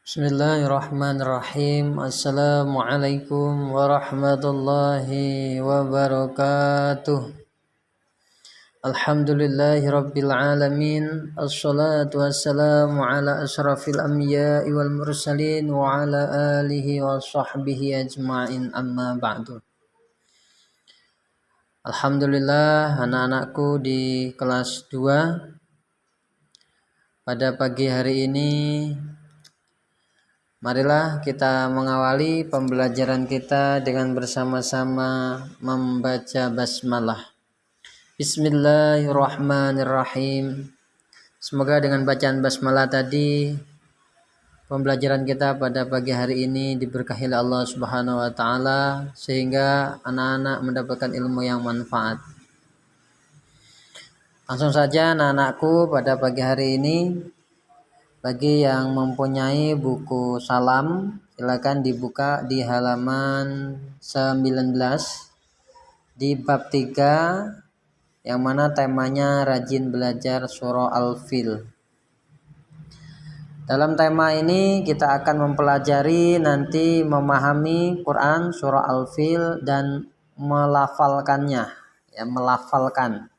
Bismillahirrahmanirrahim. Assalamualaikum warahmatullahi wabarakatuh. Alhamdulillahirabbil alamin. Assalatu wassalamu ala asyrafil anbiya'i wal mursalin wa ala alihi wa sahbihi ajma'in, amma ba'du. Alhamdulillah, anak-anakku di kelas 2 pada pagi hari ini marilah kita mengawali pembelajaran kita dengan bersama-sama membaca basmalah. Bismillahirrahmanirrahim. Semoga dengan bacaan basmalah tadi pembelajaran kita pada pagi hari ini diberkahi oleh Allah Subhanahu wa taala sehingga anak-anak mendapatkan ilmu yang manfaat. Langsung saja anak-anakku, pada pagi hari ini bagi yang mempunyai buku salam, silakan dibuka di halaman 19 di bab 3 yang mana temanya rajin belajar surah Al-Fil. Dalam tema ini kita akan mempelajari nanti memahami Quran surah Al-Fil dan melafalkannya, melafalkan.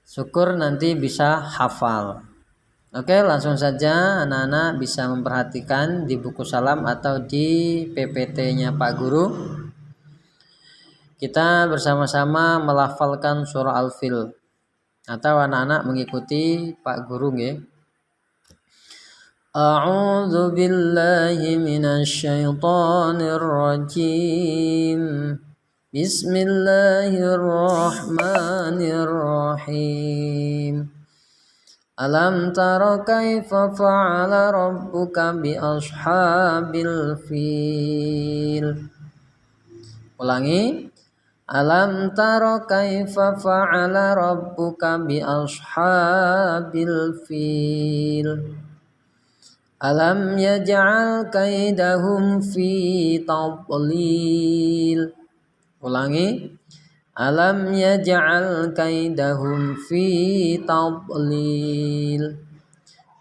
Syukur nanti bisa hafal. Oke, langsung saja anak-anak bisa memperhatikan di buku salam atau di PPT-nya Pak Guru. Kita bersama-sama melafalkan surah Al-Fil atau anak-anak mengikuti Pak Guru nggih. A'udzu billahi minasyaitonir rajim. Bismillahirrahmanirrahim. Alam tara kaifa fa'ala rabbuka bi ashabil fil. Ulangi. Alam tara kaifa fa'ala rabbuka bi ashabil fil. Alam yaj'al kaidahum fi tadlil. Ulangi. Alam yaj'al kaidahum fi tadlil.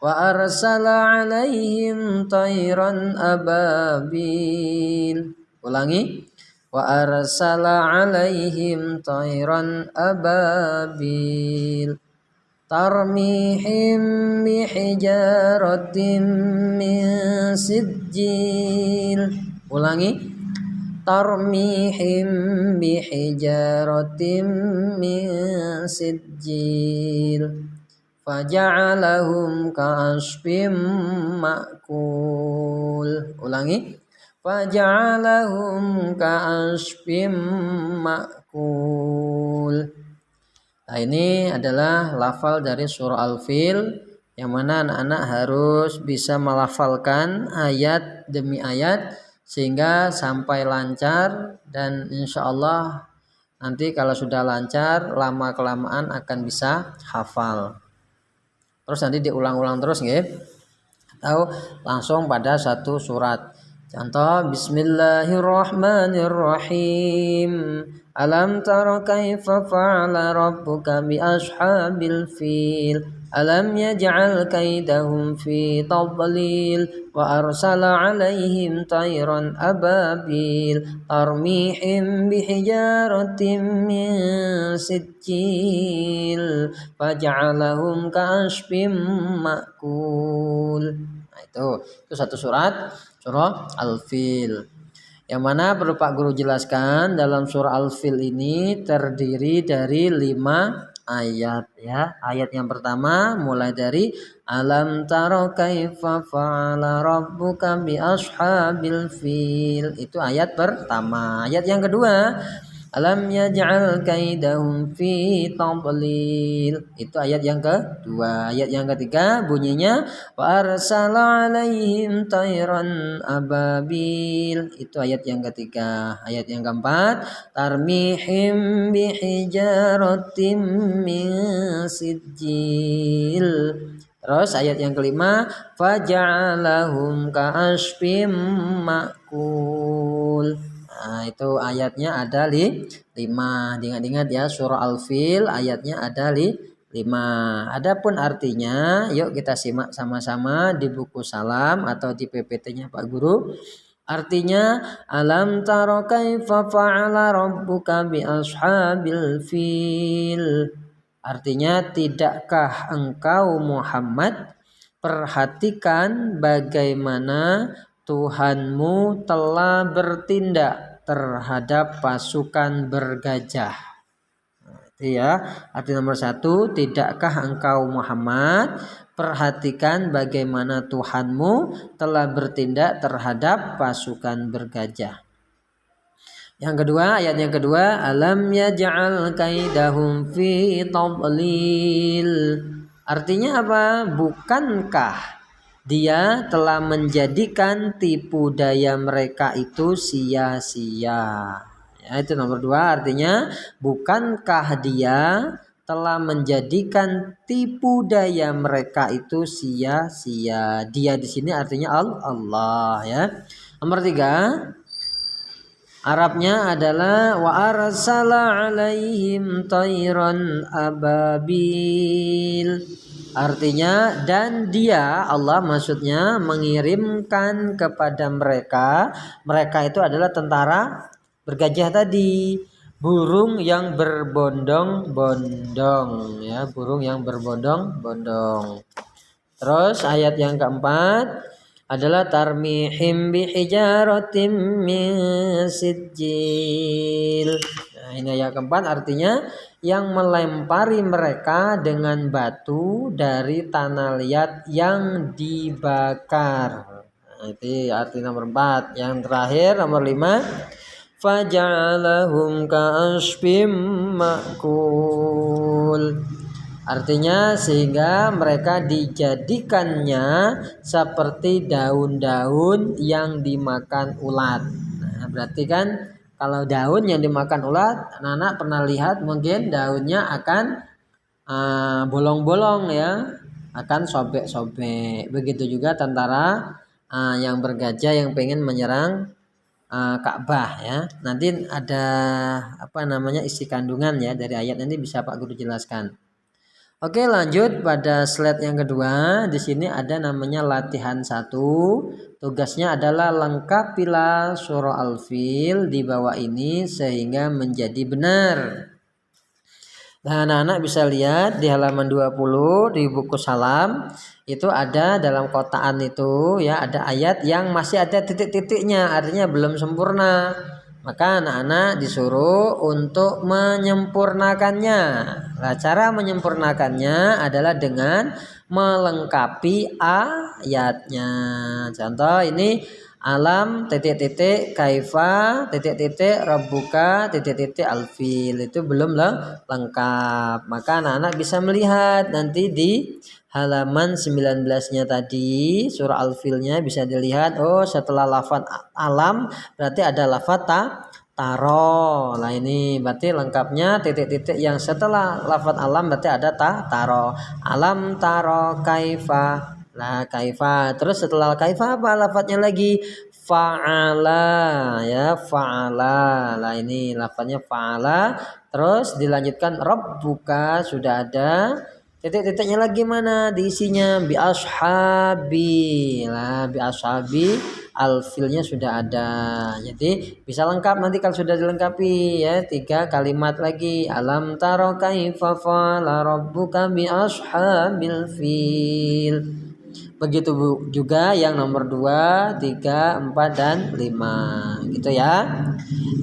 Wa arsala 'alaihim tayran ababil. Ulangi. Wa arsala 'alaihim tayran ababil. Tarmihim bihijaratin min sijil. Ulangi. Tarmihim bihijaratin min sijil faja'alahum ka'asfim ma'kul. Ulangi. Faja'alahum ka'asfim ma'kul. Nah, ini adalah lafal dari surah Al-Fil yang mana anak-anak harus bisa melafalkan ayat demi ayat sehingga sampai lancar, dan insya Allah nanti kalau sudah lancar lama kelamaan akan bisa hafal. Terus nanti diulang-ulang terus nggih, atau langsung pada satu surat. Contoh, Bismillahirrahmanirrahim. Alam tara kaifa fa'ala rabbuka bi ashabil fil. Alam yaj'al kaidahum fi tadlil wa arsala 'alaihim tayran ababil tarmihim bihijaratin min sijil faj'alahum ka'asfim ma'kul. Nah, itu satu surat, surah Al-Fil. Yang mana perlu Pak Guru jelaskan, dalam surah Al-Fil ini terdiri dari 5 ayat ya. Ayat yang pertama mulai dari Alam tara kaifa fa'ala rabbuka bi ashabil fil. Itu ayat pertama. Ayat yang kedua Alam yaj'al kaidahum fi tadlil. Itu ayat yang kedua. Ayat yang ketiga bunyinya wa arsala 'alaihim tayran ababil. Itu ayat yang ketiga. Ayat yang keempat tarmihim bihijaratin min sijil. Terus ayat yang kelima faja'alahum ka'asfim ma'kul. Nah, itu ayatnya ada 5. Ingat-ingat ya, surah Al-Fil ayatnya ada 5. Adapun artinya, yuk kita simak sama-sama di buku salam atau di PPT-nya Pak Guru. Artinya, alam taro kaifa fa'ala rabbuka bi ashabil fil. Artinya, tidakkah engkau Muhammad perhatikan bagaimana Tuhanmu telah bertindak terhadap pasukan bergajah. Itu ya, arti nomor 1, tidakkah engkau Muhammad perhatikan bagaimana Tuhanmu telah bertindak terhadap pasukan bergajah. Yang kedua, ayat yang kedua, alam yaj'al kaidahum fi tadlil. Artinya apa? Bukankah dia telah menjadikan tipu daya mereka itu sia-sia. Ya, itu nomor 2, artinya bukankah dia telah menjadikan tipu daya mereka itu sia-sia. Dia di sini artinya Allah ya. Nomor 3, Arabnya adalah wa arsala alaihim tayran ababil. Artinya dan dia Allah maksudnya mengirimkan kepada mereka itu adalah tentara bergajah tadi, burung yang berbondong-bondong ya, burung yang berbondong-bondong. Terus ayat yang keempat adalah tarmihim bihijaratim min sijil. Nah, ini ayat keempat artinya yang melempari mereka dengan batu dari tanah liat yang dibakar. Nah, itu arti nomor 4. Yang terakhir nomor 5, faja'alahum ka'asfim ma'kul. Artinya sehingga mereka dijadikannya seperti daun-daun yang dimakan ulat. Nah, berarti kan kalau daun yang dimakan ulat, anak-anak pernah lihat mungkin daunnya akan bolong-bolong ya, akan sobek-sobek. Begitu juga tentara yang bergajah yang pengen menyerang Ka'bah ya. Nanti ada isi kandungan ya dari ayat ini, bisa Pak Guru jelaskan. Oke, lanjut pada slide yang kedua. Di sini ada namanya latihan 1. Tugasnya adalah lengkapilah surah Al-Fil di bawah ini sehingga menjadi benar. Nah, anak-anak bisa lihat di halaman 20 di buku salam itu ada dalam kotaan itu ya, ada ayat yang masih ada titik-titiknya, artinya belum sempurna. Maka anak-anak disuruh untuk menyempurnakannya. Nah, cara menyempurnakannya adalah dengan melengkapi ayatnya. Contoh ini alam kaifa rabbuka alfil, itu belum lengkap. Maka anak-anak bisa melihat nanti di halaman 19-nya tadi, surah Al-Filnya bisa dilihat. Oh, setelah lafaz alam berarti ada lafaz taro. Nah, ini berarti lengkapnya titik-titik yang setelah lafaz alam berarti ada taro. Alam taro kaifa. Nah, kaifa. Terus setelah kaifa apa lafaznya lagi? Fa'ala ya, fa'ala. Nah, ini lafaznya fa'ala. Terus dilanjutkan rabbuka, sudah ada. Titik-titiknya lagi mana diisinya? Bi ashabi. Nah, bi ashabi al-filnya sudah ada. Jadi bisa lengkap nanti kalau sudah dilengkapi ya. 3 kalimat lagi. Alam taro kaifa fa'ala rabbuka bi ashabil fil. Begitu juga yang nomor 2, 3, 4, dan 5 gitu ya.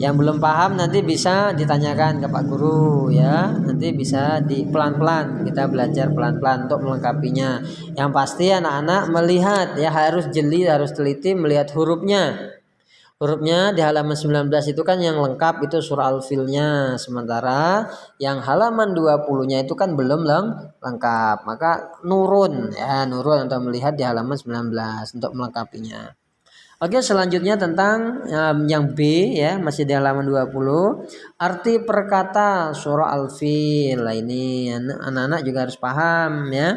Yang belum paham nanti bisa ditanyakan ke Pak Guru ya. Nanti bisa pelan-pelan kita belajar pelan-pelan untuk melengkapinya. Yang pasti anak-anak melihat ya, harus jeli, harus teliti melihat hurufnya. Hurufnya di halaman 19 itu kan yang lengkap itu surah Al-Filnya. Sementara yang halaman 20-nya itu kan belum lengkap. Maka nurun untuk melihat di halaman 19 untuk melengkapinya. Oke, selanjutnya tentang yang B ya, masih di halaman 20. Arti perkata surah Al-Fil. Nah, ini anak-anak juga harus paham ya.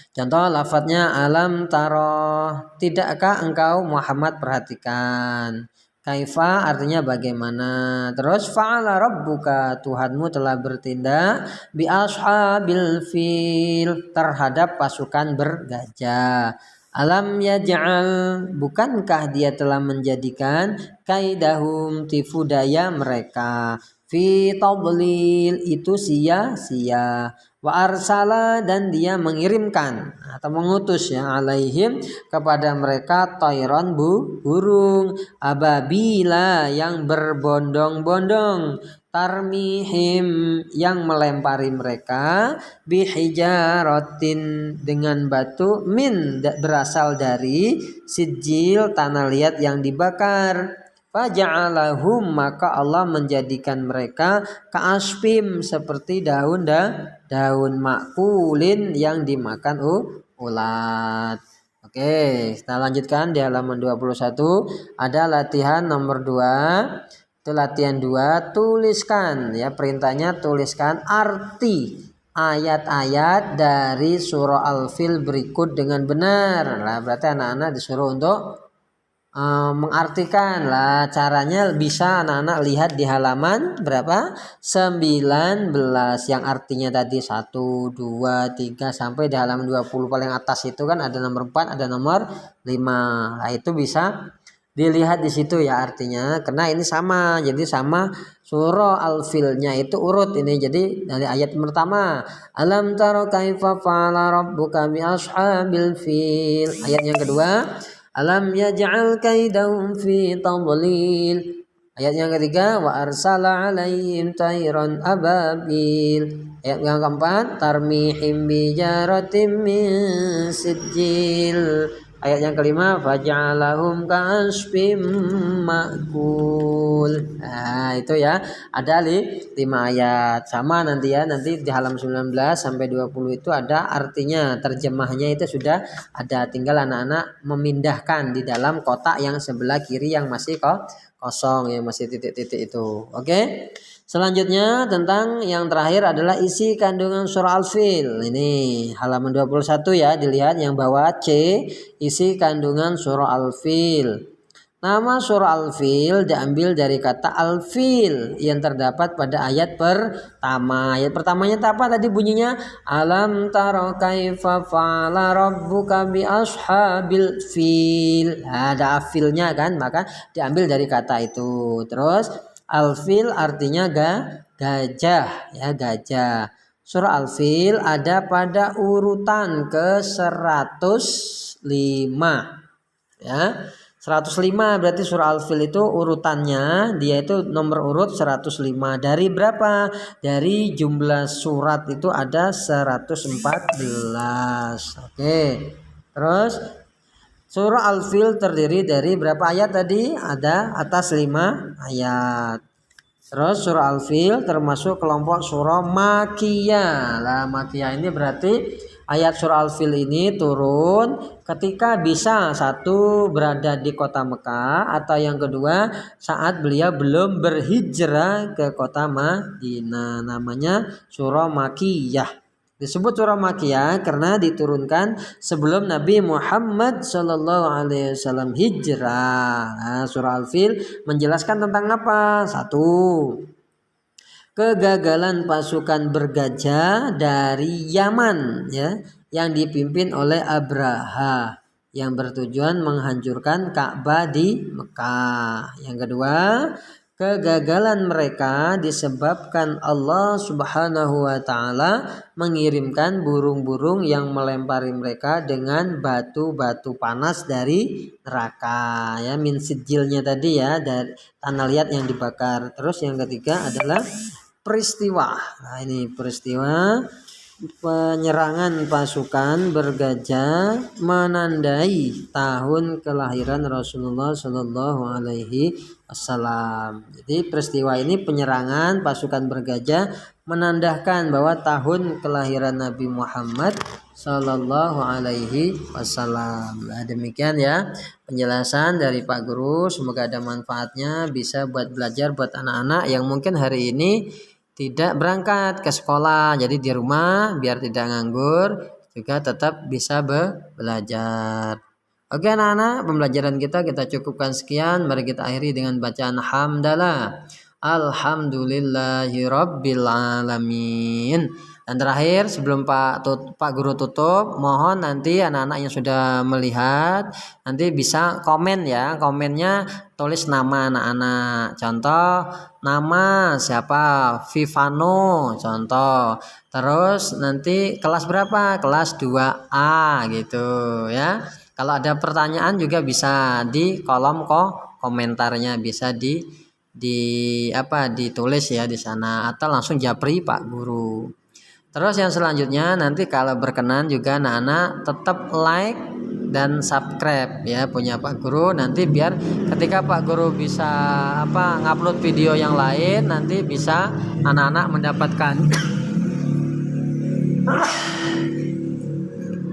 Contoh lafadznya alam taro, tidakkah engkau Muhammad perhatikan. Kaifa artinya bagaimana. Terus fa'ala rabbuka, Tuhanmu telah bertindak bi ashabil fil, terhadap pasukan bergajah. Alam yaj'al, bukankah dia telah menjadikan kaidahum, tipu daya mereka, fi tadlil, itu sia-sia. Wa arsala, dan dia mengirimkan atau mengutus ya, alaihim, kepada mereka, tayron, burung, ababila, yang berbondong-bondong, tarmihim, yang melempari mereka, bihijaratin, dengan batu, min, berasal dari sijil, tanah liat yang dibakar. Faja'alahum, maka Allah menjadikan mereka ka'asfim, seperti daun makulin, yang dimakan ulat. Oke, kita lanjutkan di halaman 21. Ada latihan nomor 2. Itu latihan 2, tuliskan ya, perintahnya tuliskan arti ayat-ayat dari surah Al-Fil berikut dengan benar. Nah, berarti anak-anak disuruh untuk mengartikan lah. Caranya bisa anak-anak lihat di halaman berapa? 19, yang artinya tadi 1, 2, 3 sampai di halaman 20 paling atas itu kan ada nomor 4, ada nomor 5. Nah, itu bisa dilihat di situ ya artinya, karena ini sama. Jadi sama surah Al-Filnya itu urut ini. Jadi dari ayat pertama, alam tara kaifa fa'ala rabbuka bi ashabil fil. Ayat yang kedua, alam yaj'al kaidahum fi tadlil. Ayat yang ketiga, wa arsala alaihim tayran ababil. Ayat yang keempat, tarmihim bijaratim min sijil. Ayat yang kelima, faja'alahum ka'asfim ma'kul. Nah, itu ya. Ada 5 ayat. Sama nanti ya. Nanti di halaman 19 sampai 20 itu ada artinya. Terjemahnya itu sudah ada. Tinggal anak-anak memindahkan di dalam kotak yang sebelah kiri yang masih kosong, yang masih titik-titik itu. Oke. Selanjutnya tentang yang terakhir adalah isi kandungan surah Al-Fil. Ini halaman 21 ya, dilihat yang bawah C, isi kandungan surah Al-Fil. Nama surah Al-Fil diambil dari kata Al-Fil yang terdapat pada ayat pertama. Ayat pertamanya apa tadi bunyinya? Alam tara kaifa fa'ala rabbuka bi ashabil fil. Ada afilnya kan, maka diambil dari kata itu. Terus Al-Fil artinya gajah ya, gajah. Surah Al-Fil ada pada urutan ke 105 ya. 105 berarti surah Al-Fil itu urutannya dia itu nomor urut 105. Dari berapa? Dari jumlah surat itu ada 114. Oke. Terus surah Al-Fil terdiri dari berapa ayat tadi? Ada atas 5 ayat. Terus surah Al-Fil termasuk kelompok surah Makiyah. Lah Makiyah ini berarti ayat surah Al-Fil ini turun ketika bisa satu berada di kota Mekah, atau yang kedua saat beliau belum berhijrah ke kota Madinah. Namanya surah Makiyah. Disebut surah Makiyah karena diturunkan sebelum Nabi Muhammad SAW hijrah. Nah, surah Al-Fil menjelaskan tentang apa? 1. Kegagalan pasukan bergajah dari Yaman ya, yang dipimpin oleh Abraha, yang bertujuan menghancurkan Ka'bah di Mekah. Yang kedua, kegagalan mereka disebabkan Allah Subhanahu wa taala mengirimkan burung-burung yang melempari mereka dengan batu-batu panas dari neraka ya, min sijilnya tadi ya, dari tanah liat yang dibakar. Terus yang ketiga adalah peristiwa. Nah, ini peristiwa penyerangan pasukan bergajah menandai tahun kelahiran Rasulullah Shallallahu Alaihi Wasallam. Jadi peristiwa ini, penyerangan pasukan bergajah, menandakan bahwa tahun kelahiran Nabi Muhammad Shallallahu Alaihi Wasallam. Nah, demikian ya penjelasan dari Pak Guru. Semoga ada manfaatnya, bisa buat belajar buat anak-anak yang mungkin hari ini tidak berangkat ke sekolah, jadi di rumah biar tidak nganggur juga tetap bisa belajar. Oke anak-anak, pembelajaran kita cukupkan sekian. Mari kita akhiri dengan bacaan hamdalah. Alhamdulillahirabbil alamin. Dan terakhir sebelum Pak Guru tutup, mohon nanti anak-anak yang sudah melihat nanti bisa komen ya. Komennya tulis nama anak-anak. Contoh nama siapa? Vivano contoh. Terus nanti kelas berapa? Kelas 2A gitu ya. Kalau ada pertanyaan juga bisa di kolom komentarnya, bisa ditulis ya di sana atau langsung japri Pak Guru. Terus yang selanjutnya nanti kalau berkenan juga anak-anak tetap like dan subscribe ya punya Pak Guru, nanti biar ketika Pak Guru bisa ngupload video yang lain nanti bisa anak-anak mendapatkan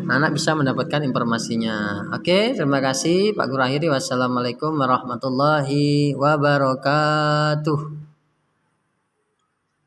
anak bisa mendapatkan informasinya. Oke, terima kasih Pak Guru akhiri. Wassalamualaikum warahmatullahi wabarakatuh.